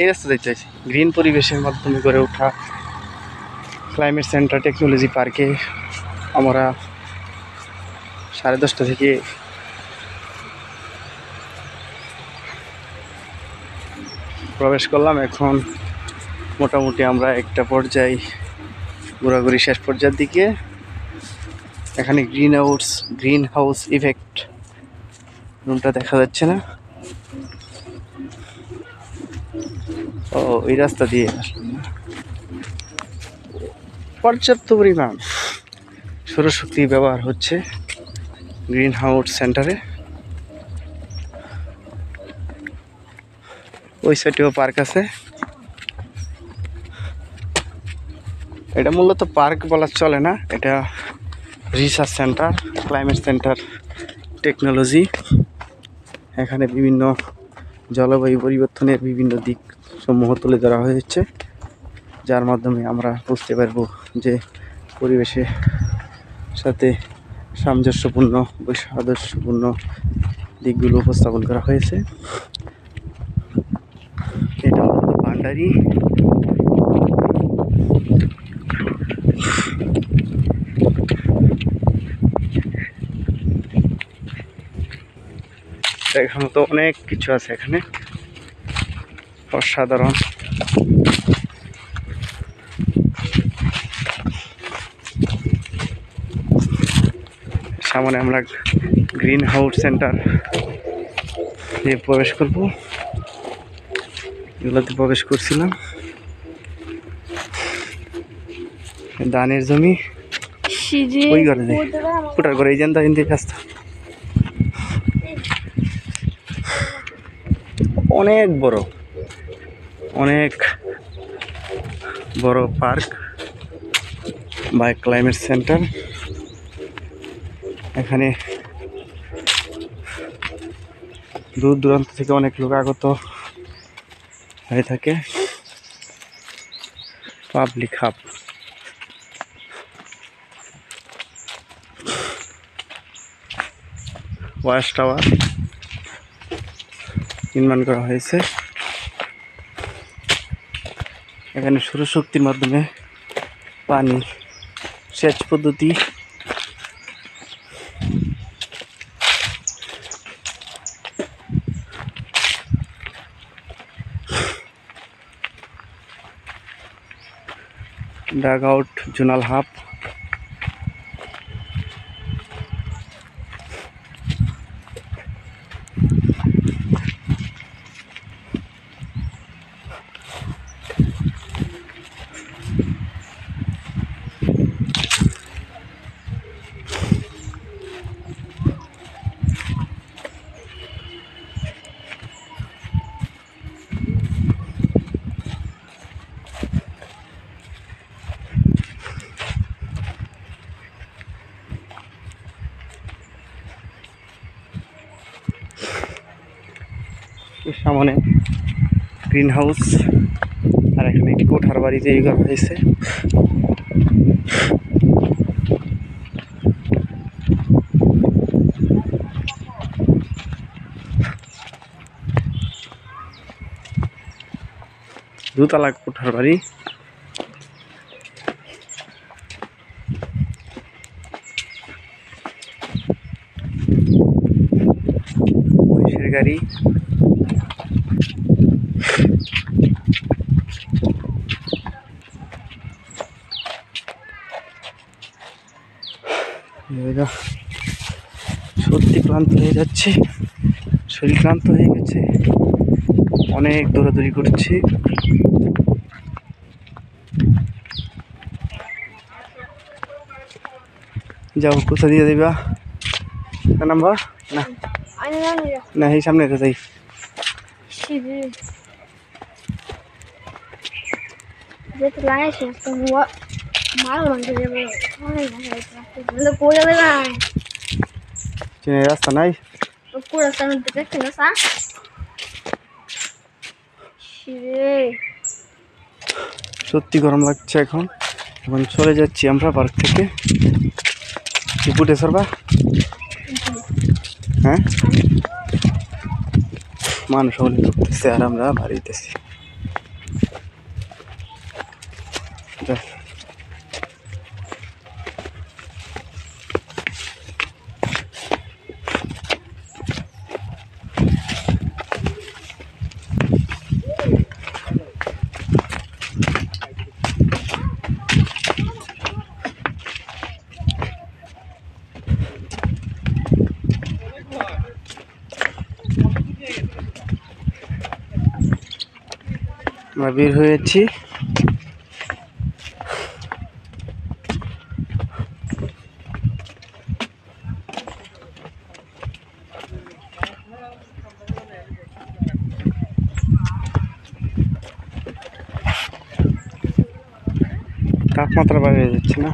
এই রাস্তা দেখতে চাইছি। গ্রিন পরিবেশের মাধ্যমে গড়ে ওঠা ক্লাইমেট সেন্টার টেকনোলজি পার্কে আমরা 10:30 থেকে প্রবেশ করলাম। এখন মোটামুটি আমরা একটা পর্যায়ে ঘোরাঘুরি শেষ পর্যায়ের দিকে। এখানে গ্রিন হাউস ইফেক্ট রুমটা দেখা যাচ্ছে না। ও এই রাস্তা দিয়ে আসলাম না। পর্যাপ্ত পরিমাণ সৌরশক্তি ব্যবহার হচ্ছে গ্রিন হাউস সেন্টারে। ওই সাইডেও পার্ক আছে। এটা মূলত পার্ক বলা চলে না, এটা research centre, climate centre technology. এখানে বিভিন্ন জলবায়ু পরিবর্তনের বিভিন্ন দিক সমূহ তুলে ধরা হয়েছে, যার মাধ্যমে আমরা বুঝতে পারবো যে পরিবেশের সাথে সামঞ্জস্যপূর্ণ সাদৃশ্যপূর্ণ দিকগুলো উপস্থাপন করা হয়েছে। এটা মূলত ভান্ডারি। দেখার মতো অনেক কিছু আছে এখানে, অসাধারণ। সামনে আমরা গ্রিন হাউস সেন্টার দিয়ে প্রবেশ করব। এগুলোতে প্রবেশ করছিলাম। ধানের জমি ওই ঘরে যাই, ফুটার করে এই জানতা হিন্দি রাস্তা। অনেক বড় পার্ক বা ক্লাইমেট সেন্টার। এখানে দূর দূরান্ত থেকে অনেক লোক আগত হয়ে থাকে। Public hub. ওয়াচ টাওয়ার নির্মাণ করা হয়েছে। এখানে সৌরশক্তির মাধ্যমে পানি সেচ পদ্ধতি। Dug out zonal hub. সামনে গ্রিন হাউস আর এখানে একটি কোঠার বাড়ি তৈরি করা হয়েছে। দুতলা কোঠার বাড়ি। মহিষের গাড়ি। সত্যি ক্লান্ত হয়ে যাচ্ছে, শরীর ক্লান্ত হয়ে গেছে, অনেক দৌড়াদৌড়ি করছি। যাও কোথা দিয়ে দেবা নাম্বার না না এই সামনে তো যাই। রাস্তা নাই, সত্যি গরম লাগছে। এখন চলে যাচ্ছি আমরা পার্ক থেকে। টিপুটে সরবা হ্যাঁ, মানুষ হলে ঢুকতেছে আর আমরা বাড়িতেছি। আমরা বের হয়েছি। তাপমাত্রা বেড়ে যাচ্ছে না?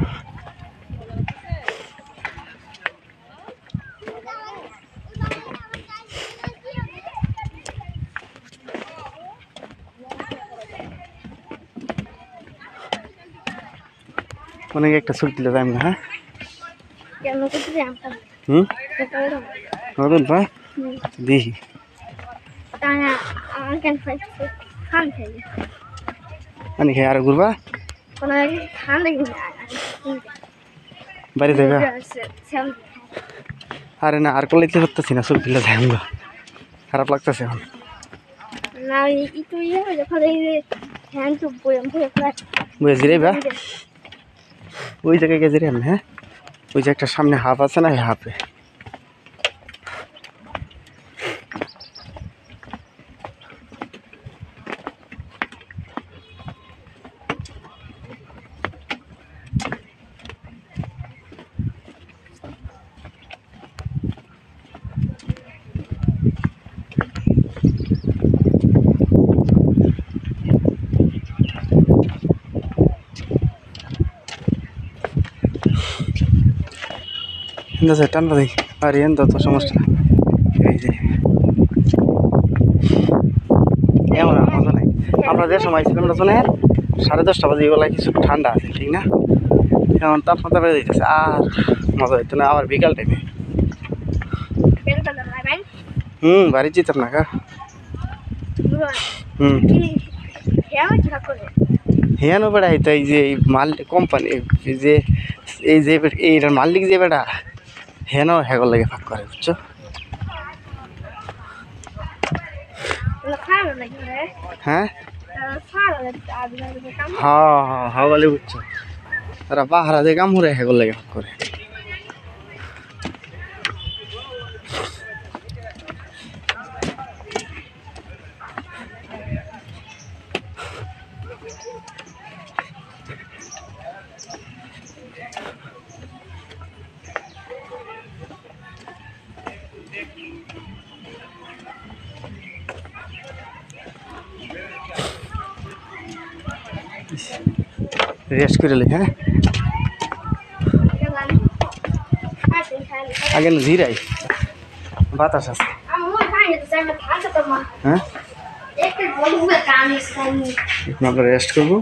অনেক একটা ছুটি দিলে যাই না। হ্যাঁ নতুন পা দেখি পানি খাই আর ঘুরবা বাড়ি যাইবা? আরে না আর কলেজে করতেছি না, ছুটি দিলে যাই আমরা। খারাপ লাগতেছে এখন। বুঝে যাইবা ওই জায়গায় গেছে রে। হ্যাঁ ওই যে একটা সামনে হাফ আছে না, হাফে টান্ডা দেই আর এন তো সমস্যা। এই যে এমন আর মজা নাই। আমরা যে সময় ছিলাম শোনেন 10:30 বাজে, এগুলা কিছু ঠান্ডা আছে ঠিক না? এখন তাপমাত্রা বেড়ে যেতেছে আর মজা হইতো না। আবার বিকাল টাইমে বাড়ি যেতাম না কা। হ্যাঁ নো বেড়া হইতো। এই যে মাল কোম্পানি যে এই যে এইটার মালিক যে বেড়া হেন হেগর লাগে ফাঁক করে, বুঝছো? হ্যাঁ হ্যাঁ হ্যাঁ বলে বুঝছো, তারা পাহারা দিয়ে কাম করে হেগর লাগে ফাঁক করে। রেস্ট করে লি। হ্যাঁ আগে না ধীরাই বাতাস আছে। হ্যাঁ আমরা রেস্ট করবো।